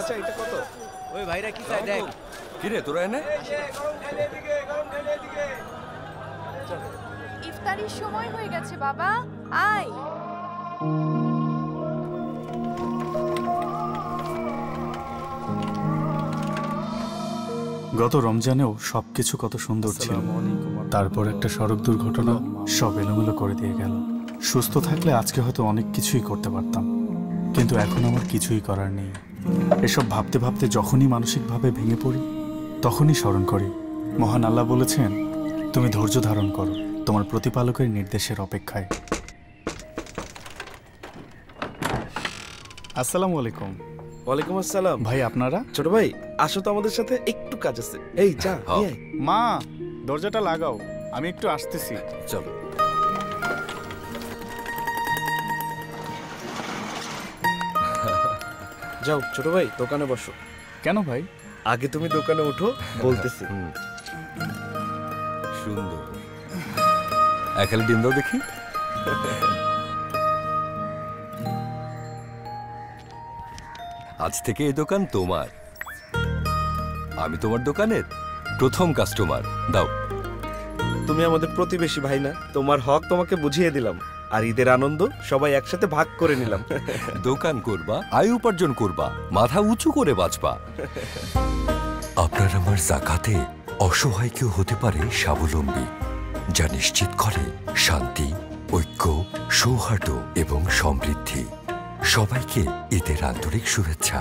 চাচা এটা কত? ওই ভাইরা কি চাই দেখ। কি রে তোরা এনে? ইফতারির সময় হয়ে গেছে বাবা, আয়। গত রমজানেও সবকিছু কত সুন্দর ছিল, তারপর একটা সড়ক দুর্ঘটনা সব এলোমেলো করে দিয়ে গেল। সুস্থ থাকলে আজকে হয়তো অনেক কিছুই করতে পারতাম, কিন্তু এখন আমার কিছুই করার নেই। এসব ভাবতে ভাবতে যখনই মানসিকভাবে ভেঙে পড়ি তখনই স্মরণ করি মহান আল্লাহ বলেছেন, তুমি ধৈর্য ধারণ করো তোমার প্রতিপালকের নির্দেশের অপেক্ষায়। আসসালামু আলাইকুম। ওয়ালাইকুম আসসালাম। ভাই আপনারা? ছোট ভাই আসো তো আমাদের সাথে, একটু কাজ আছে। এই চা নিয়ে আয়। মা দরজাটা লাগাও, আমি একটু আসতেছি। চলো। যাও ছোট ভাই দোকানে বসো। কেন ভাই? আগে তুমি দোকানে ওঠো, বলতেছি। সুন্দর। একালে ডিম দাও দেখি। আজ থেকে এই দোকান তোমার, আমি তোমার দোকানের প্রথম কাস্টমার। দাও। তুমি আমাদের প্রতিবেশী ভাই না, তোমার হক তোমাকে বুঝিয়ে দিলাম, আর ঈদের আনন্দ সবাই একসাথে ভাগ করে নিলাম। দোকান করবা, আয় উপার্জন করবা, মাথা উঁচু করে বাঁচবা। আপনার আমার যাকাতে অসহায় কেউ হতে পারে স্বাবলম্বী, যা নিশ্চিত করে শান্তি, ঐক্য, সৌহার্দ্য এবং সমৃদ্ধি। সবাইকে ঈদের আন্তরিক শুভেচ্ছা।